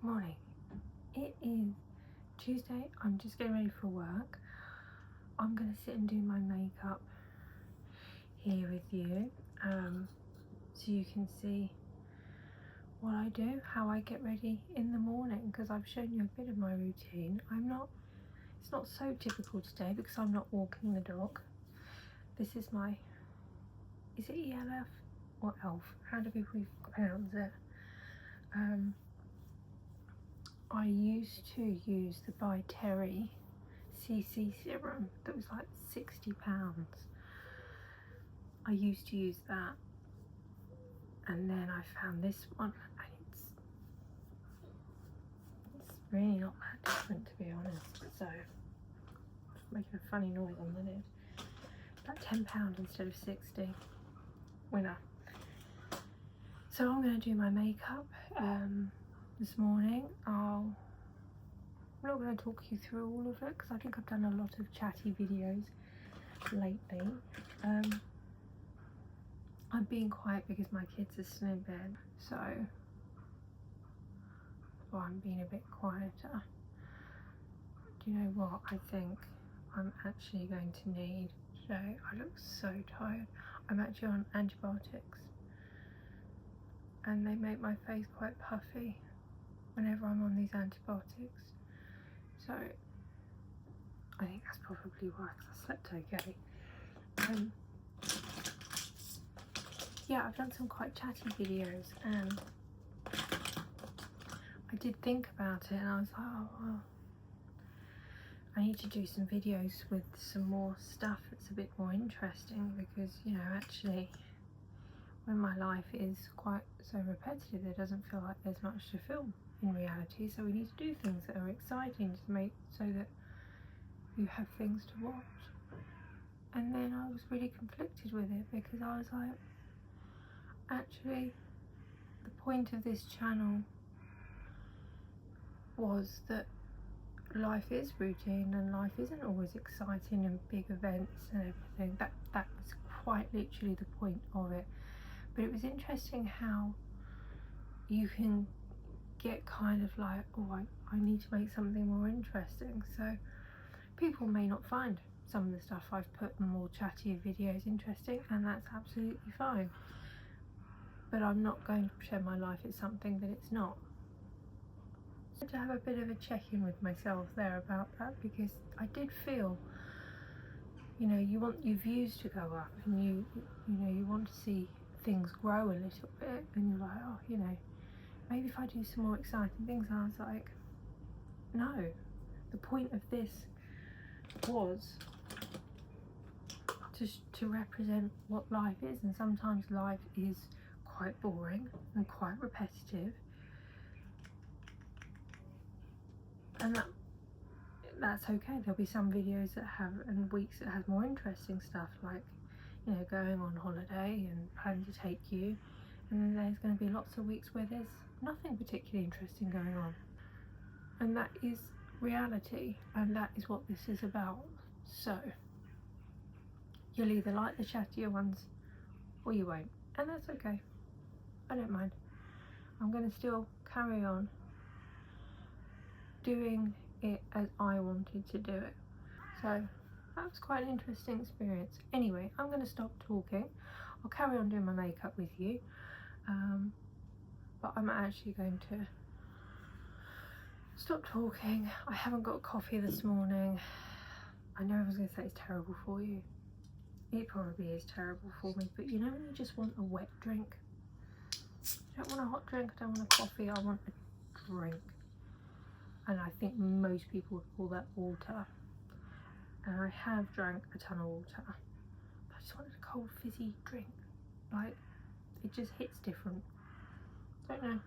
Morning. It is Tuesday. I'm just getting ready for work. I'm gonna sit and do my makeup here with you, so you can see what I do, how I get ready in the morning, because I've shown you a bit of my routine. It's not so typical today because I'm not walking the dog. This is is it ELF or ELF? How do people pronounce it? I used to use the By Terry CC serum that was like £60. I used to use that, and then I found this one, and it's really not that different, to be honest. So I'm making a funny noise on the lid. About £10 instead of 60. Winner. So I'm going to do my makeup this morning. I'm not going to talk you through all of it because I think I've done a lot of chatty videos lately. I'm being quiet because my kids are still in bed, so I'm being a bit quieter. Do you know what I think I'm actually going to need today? I look so tired. I'm actually on antibiotics and they make my face quite puffy whenever I'm on these antibiotics, so I think that's probably why, because I slept okay. Yeah, I've done some quite chatty videos, and I did think about it, and I was like, oh well, I need to do some videos with some more stuff that's a bit more interesting, because, you know, actually when my life is quite so repetitive, it doesn't feel like there's much to film in reality, so we need to do things that are exciting to make so that you have things to watch. And then I was really conflicted with it, because I was like, actually the point of this channel was that life is routine and life isn't always exciting and big events and everything. That was quite literally the point of it. But it was interesting how you can get kind of like, oh, I need to make something more interesting. So people may not find some of the stuff I've put in more chatty videos interesting, and that's absolutely fine. But I'm not going to pretend my life is something that it's not. So to have a bit of a check-in with myself there about that, because I did feel, you know, you want your views to go up, and you know, you want to see things grow a little bit, and you're like, oh, you know, maybe if I do some more exciting things. And I was like, no, the point of this was to represent what life is, and sometimes life is quite boring and quite repetitive, and that's okay. There'll be some videos that have, and weeks that have more interesting stuff, like, you know, going on holiday and planning to take you, and then there's going to be lots of weeks where there's nothing particularly interesting going on, and that is reality, and that is what this is about. So you'll either like the chattier ones or you won't, and that's okay. I don't mind. I'm going to still carry on doing it as I wanted to do it. So that was quite an interesting experience. Anyway, I'm going to stop talking. I'll carry on doing my makeup with you, but I'm actually going to stop talking. I haven't got coffee this morning. I know I was going to say it's terrible for you. It probably is terrible for me, but you know when you just want a wet drink? I don't want a hot drink, I don't want a coffee, I want a drink. And I think most people would call that water. And I have drank a ton of water. I just wanted a cold fizzy drink. Like, it just hits different. Don't know.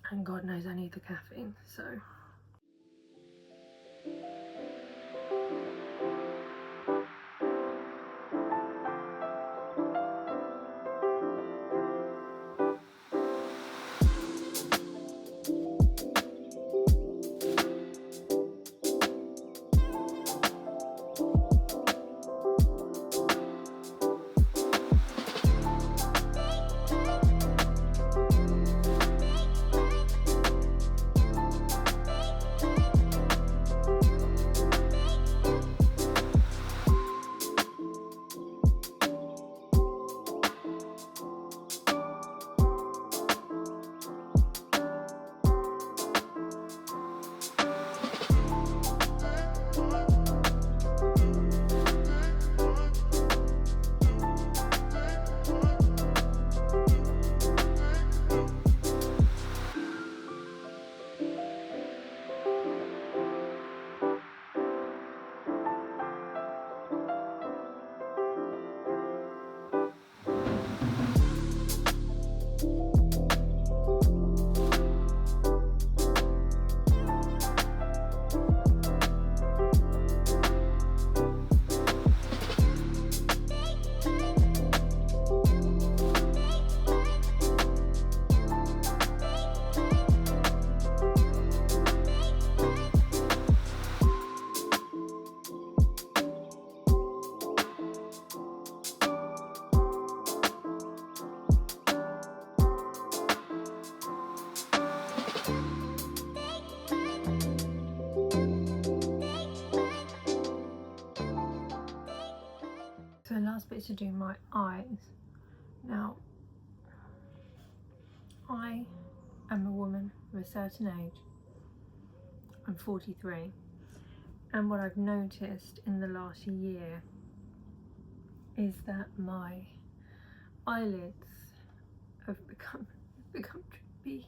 And God knows I need the caffeine, so. is to do my eyes. Now, I am a woman of a certain age. I'm 43, and what I've noticed in the last year is that my eyelids have become droopy,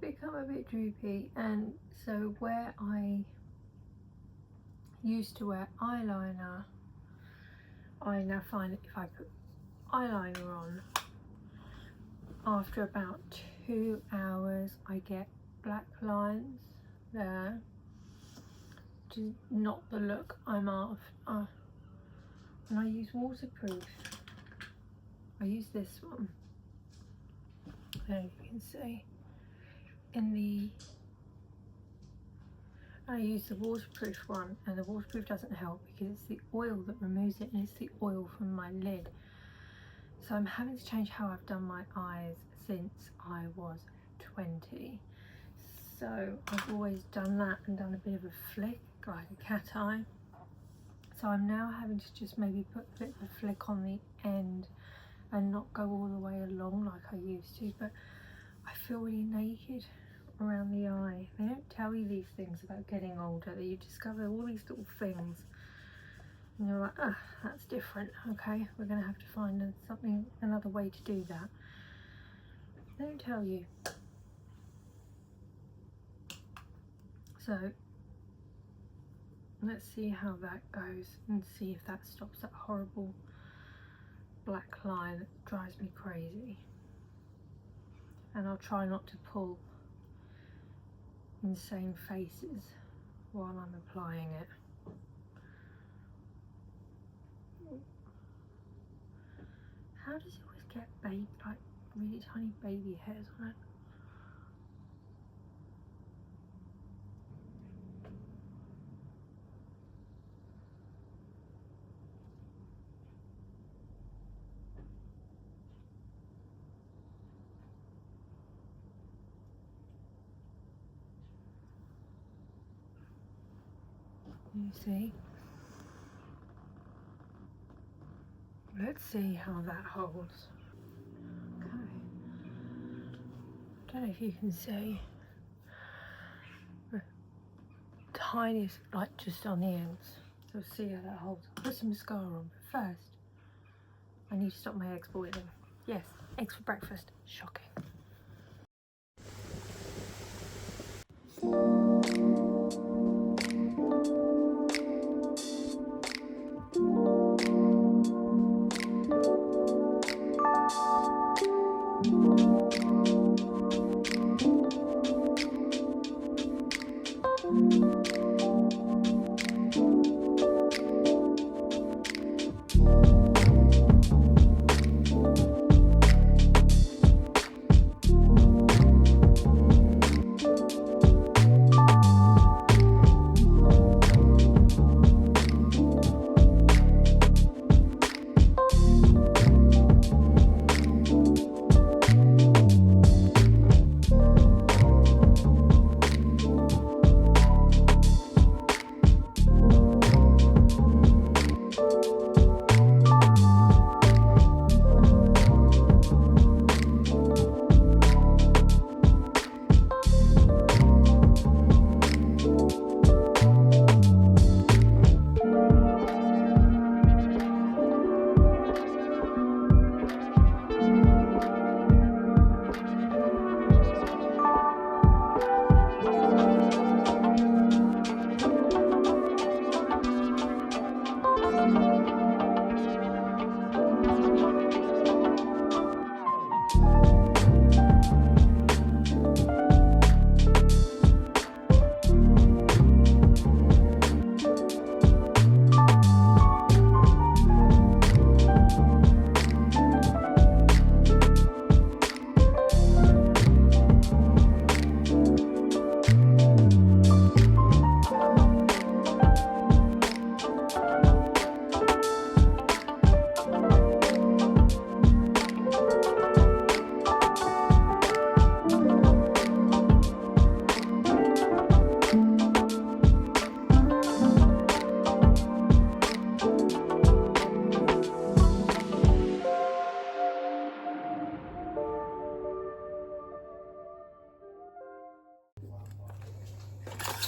become a bit droopy, and so where I used to wear eyeliner, I now find that if I put eyeliner on, after about 2 hours I get black lines there, which is not the look I'm after. And I use waterproof. I use this one, there you can see, I use the waterproof one, and the waterproof doesn't help because it's the oil that removes it, and it's the oil from my lid. So I'm having to change how I've done my eyes since I was 20. So I've always done that and done a bit of a flick, like a cat eye. So I'm now having to just maybe put a bit of a flick on the end and not go all the way along like I used to, but I feel really naked around the eye. They don't tell you these things about getting older, that you discover all these little things and you're like, ah, that's different. Okay, we're gonna have to find another way to do that. They don't tell you. So let's see how that goes and see if that stops that horrible black line that drives me crazy. And I'll try not to pull insane faces while I'm applying it. How does it always get like really tiny baby hairs on it? You see? Let's see how that holds. Okay. Don't know if you can see the tiniest, like just on the ends. So see how that holds. I'll put some mascara on, but first I need to stop my eggs boiling. Yes, eggs for breakfast. Shocking.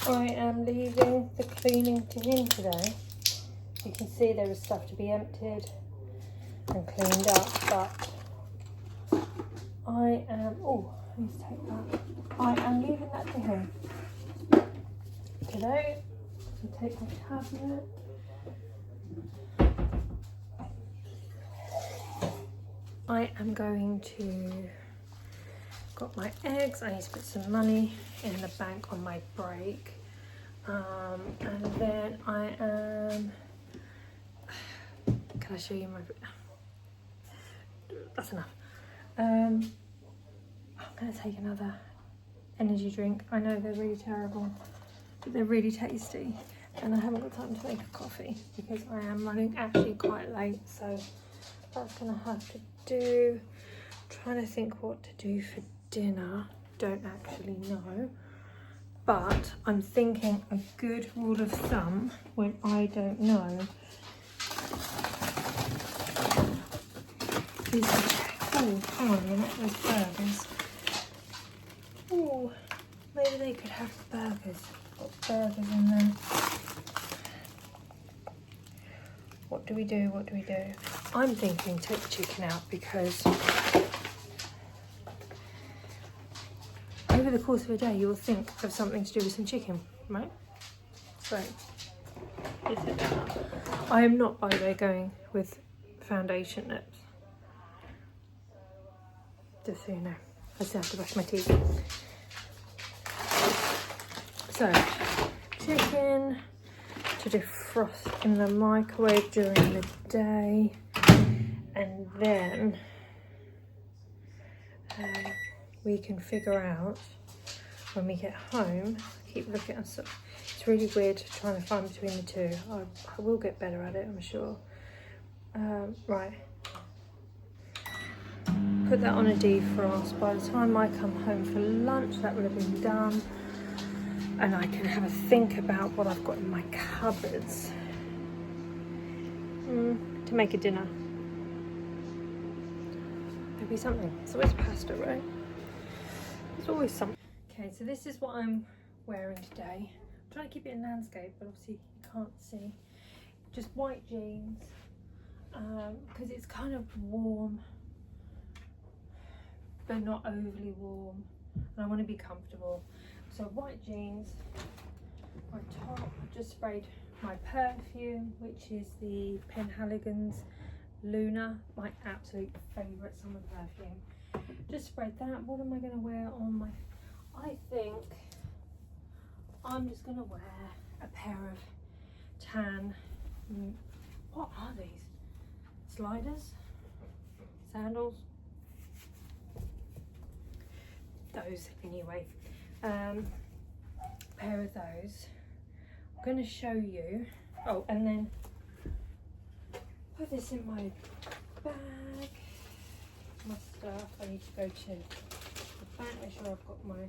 I am leaving the cleaning to him today. You can see there is stuff to be emptied and cleaned up, but I am, oh, I need to take that. I am leaving that to him today. So take my tablet. I am going to, got my eggs, I need to put some money in the bank on my break. And then I am, can I show you my, that's enough. I'm going to take another energy drink. I know they're really terrible, but they're really tasty. And I haven't got time to make a coffee because I am running actually quite late. So that's going to have to do. I'm trying to think what to do for dinner. Don't actually know. But I'm thinking a good rule of thumb when I don't know is to check. Oh, hang on a minute, those burgers. Oh, maybe they could have burgers. Got burgers in there. What do we do? What do we do? I'm thinking take the chicken out because over the course of a day you will think of something to do with some chicken, right? So, I am not, by the way, going with foundation lips. Just so you know, I still have to brush my teeth. So, chicken to defrost in the microwave during the day, and then we can figure out when we get home. Keep looking at stuff. It's really weird trying to find between the two. I will get better at it, I'm sure. Right. Put that on a defrost. By the time I come home for lunch, that will have been done. And I can have a think about what I've got in my cupboards to make a dinner. Maybe something. It's always pasta, right? It's always something. Okay, so this is what I'm wearing today. I'm trying to keep it in landscape, but obviously you can't see. Just white jeans, because it's kind of warm, but not overly warm. And I want to be comfortable. So white jeans, my top, I just sprayed my perfume, which is the Penhaligon's Luna, my absolute favourite summer perfume. Just sprayed that. What am I going to wear on my, I think I'm just going to wear a pair of tan, what are these? Sliders? Sandals? Those anyway. Pair of those. I'm going to show you. Oh, and then put this in my bag. My stuff. I need to go to the bank, make sure I've got my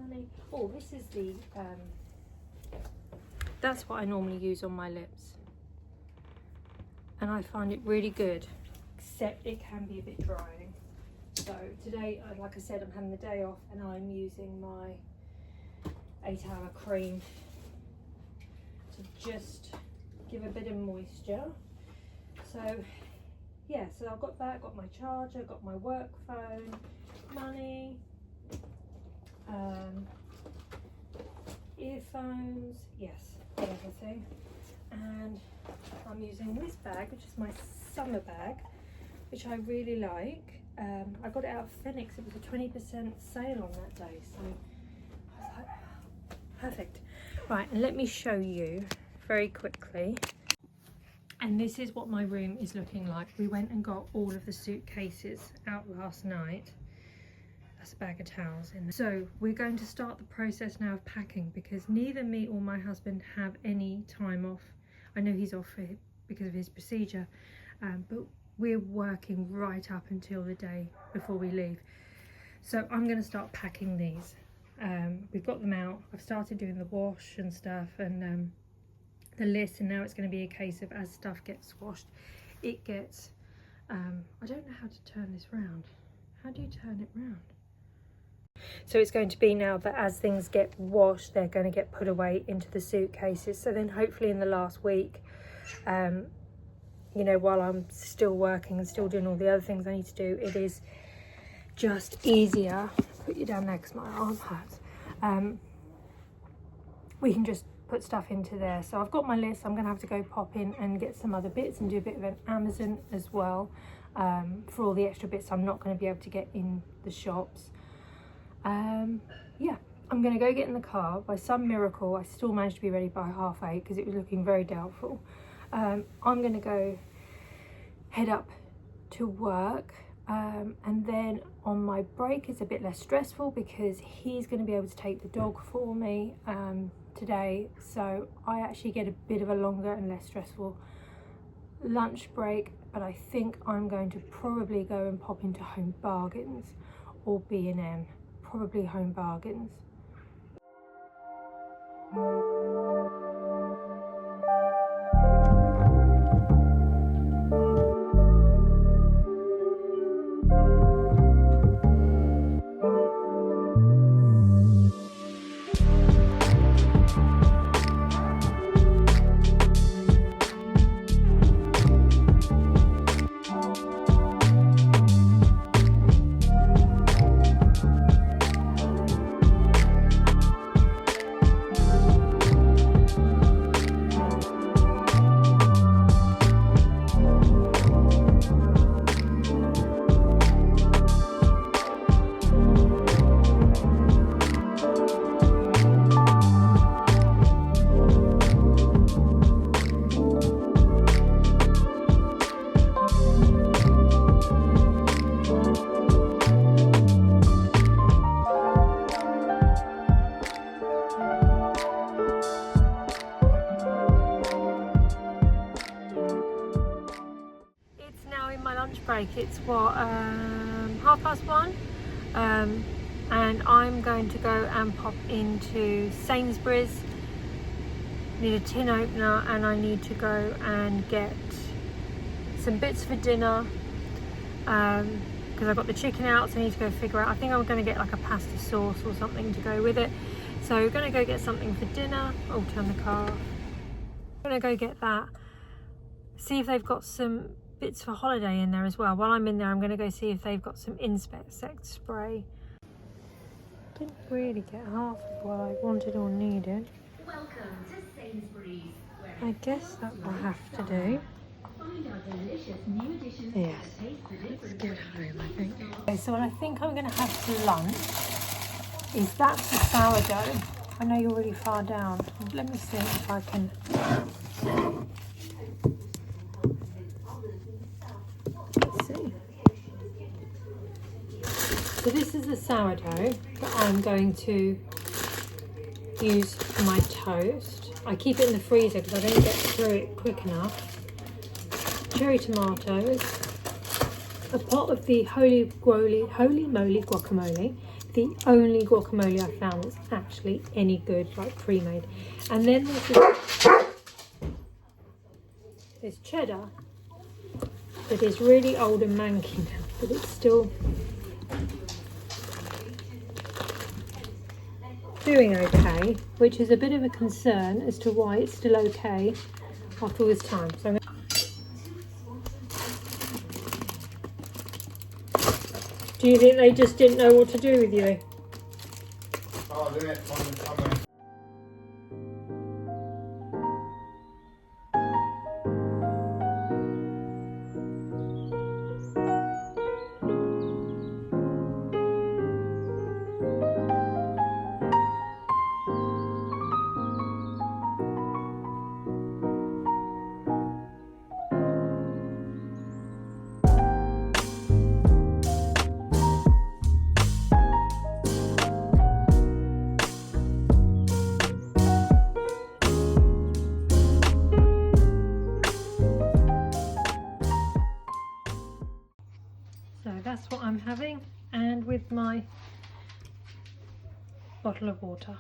money. Oh, this is the that's what I normally use on my lips, and I find it really good, except it can be a bit drying. So today, like I said, I'm having the day off and I'm using my 8-hour cream to just give a bit of moisture. So yeah, so I've got that, got my charger, got my work phone, money, earphones, yes, everything. And I'm using this bag, which is my summer bag, which I really like. I got it out of Phoenix. It was a 20% sale on that day, so I was like, perfect. Right, and let me show you very quickly. And this is what my room is looking like. We went and got all of the suitcases out last night. That's a bag of towels in there. So we're going to start the process now of packing, because neither me or my husband have any time off. I know he's off because of his procedure, but we're working right up until the day before we leave. So I'm going to start packing these. We've got them out. I've started doing the wash and stuff, and the list, and now it's going to be a case of, as stuff gets washed, it gets I don't know how to turn this round. How do you turn it round? So it's going to be now that as things get washed, they're going to get put away into the suitcases. So then hopefully in the last week, you know, while I'm still working and still doing all the other things I need to do, it is just easier. Put you down there because my arm hurts. We can just put stuff into there. So I've got my list. I'm going to have to go pop in and get some other bits and do a bit of an Amazon as well, for all the extra bits I'm not going to be able to get in the shops. Yeah, I'm going to go get in the car. By some miracle, I still managed to be ready by 8:30 because it was looking very doubtful. I'm going to go head up to work, and then on my break it's a bit less stressful because he's going to be able to take the dog for me today, so I actually get a bit of a longer and less stressful lunch break. But I think I'm going to probably go and pop into Home Bargains or B&M, probably Home Bargains. Break. It's what, 1:30, and I'm going to go and pop into Sainsbury's. Need a tin opener, and I need to go and get some bits for dinner, because I've got the chicken out, so I need to go figure out. I think I'm going to get like a pasta sauce or something to go with it, so we're going to go get something for dinner. Oh, turn the car off. I'm going to go get that, see if they've got some bits for holiday in there as well. While I'm in there, I'm going to go see if they've got some insect spray. Didn't really get half of what I wanted or needed. Welcome to Sainsbury's. I guess that will have to do. Find our delicious new additions. Yes, let's get home, I think. Okay, so what I think I'm going to have for lunch is that's the sourdough. I know you're really far down. Let me see if I can. So this is the sourdough that I'm going to use for my toast. I keep it in the freezer because I don't get through it quick enough. Cherry tomatoes, a pot of the holy moly guacamole, the only guacamole I found that's actually any good, like pre-made. And then there's cheddar that is really old and manky now, but it's still doing okay, which is a bit of a concern as to why it's still okay after all this time. So do you think they just didn't know what to do with you? So that's what I'm having, and with my bottle of water.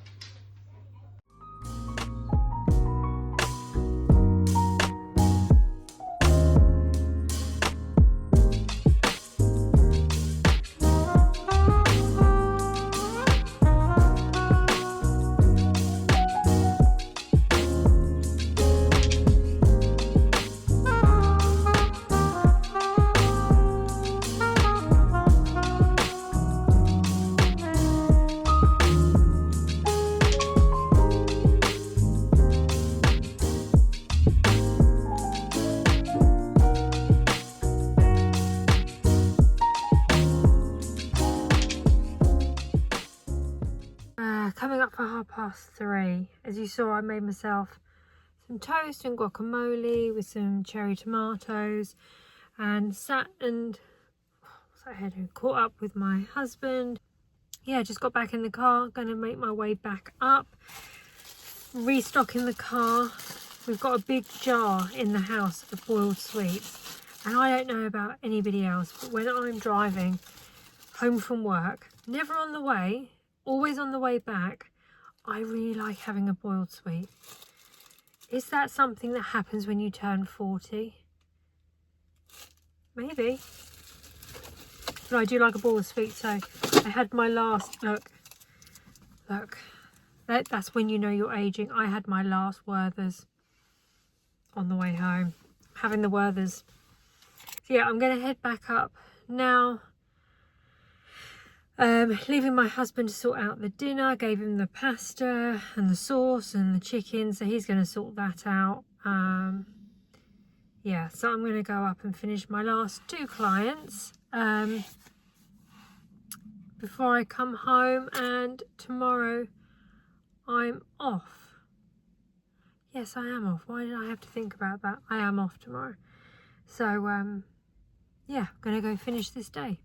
up for 3:30. As you saw, I made myself some toast and guacamole with some cherry tomatoes, and sat and caught up with my husband. Yeah, just got back in the car, gonna make my way back up, restocking the car. We've got a big jar in the house of boiled sweets, and I don't know about anybody else, but when I'm driving home from work, never on the way, always on the way back, I really like having a boiled sweet. Is that something that happens when you turn 40? Maybe. But I do like a boiled sweet, so I had my last, look, that's when you know you're aging. I had my last Werther's on the way home, having the Werther's. So yeah, I'm going to head back up now. Leaving my husband to sort out the dinner. Gave him the pasta and the sauce and the chicken, so he's going to sort that out. Yeah, so I'm going to go up and finish my last 2 clients before I come home, and tomorrow I'm off. Yes, I am off. Why did I have to think about that? I am off tomorrow. So yeah, I'm going to go finish this day.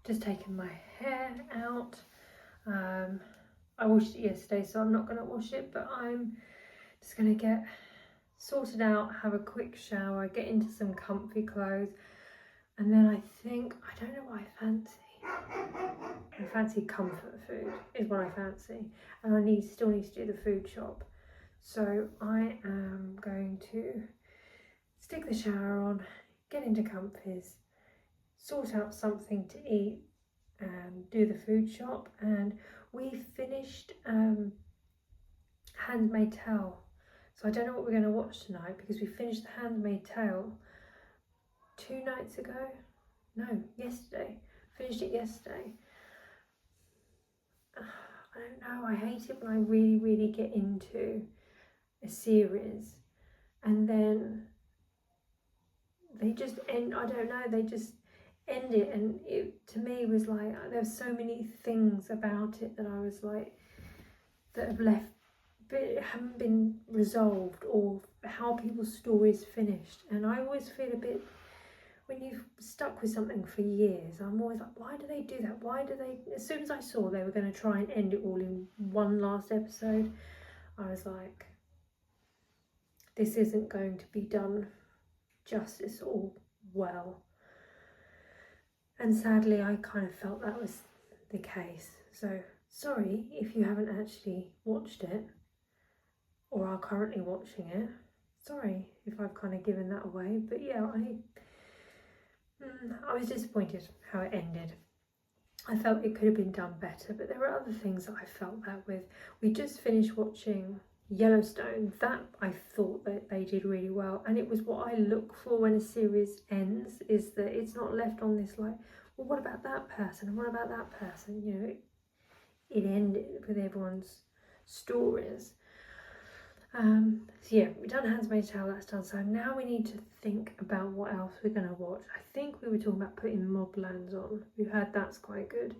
Just taking my hair out. I washed it yesterday, so I'm not going to wash it, but I'm just going to get sorted out, have a quick shower, get into some comfy clothes, and then I think, I don't know what I fancy. I fancy comfort food is what I fancy, and I still need to do the food shop. So I am going to stick the shower on, get into comfies, sort out something to eat, and do the food shop. And we finished Handmaid's Tale, so I don't know what we're going to watch tonight, because we finished the Handmaid's Tale 2 nights ago. No, yesterday. Finished it yesterday. I don't know, I hate it when I really get into a series and then they just end. I don't know, they just end it, and it to me was like, there's so many things about it that I was like, that have left, but haven't been resolved, or how people's stories finished. And I always feel a bit, when you've stuck with something for years, I'm always like, why do they do that? Why do they, as soon as I saw they were going to try and end it all in one last episode, I was like, this isn't going to be done justice or well. And sadly, I kind of felt that was the case. So sorry if you haven't actually watched it or are currently watching it. Sorry if I've kind of given that away, but yeah, I was disappointed how it ended. I felt it could have been done better, but there were other things that I felt that with. We just finished watching Yellowstone. That I thought that they did really well, and it was what I look for when a series ends, is that it's not left on this like, well, what about that person and what about that person, you know. It ended with everyone's stories. So yeah, we've done Handmaid's Tale, that's done. So now we need to think about what else we're going to watch. I think we were talking about putting Moblands on. We've heard that's quite good.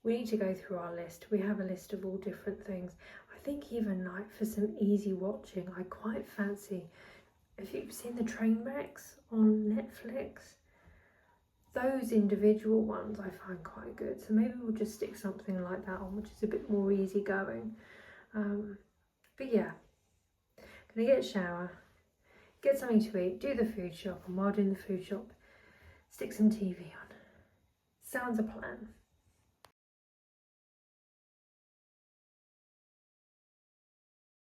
We need to go through our list. We have a list of all different things. I think even like for some easy watching, I quite fancy if you've seen the train wrecks on Netflix, those individual ones I find quite good. So maybe we'll just stick something like that on, which is a bit more easygoing. But yeah, gonna get a shower, get something to eat, do the food shop, and while doing the food shop, stick some TV on. Sounds a plan.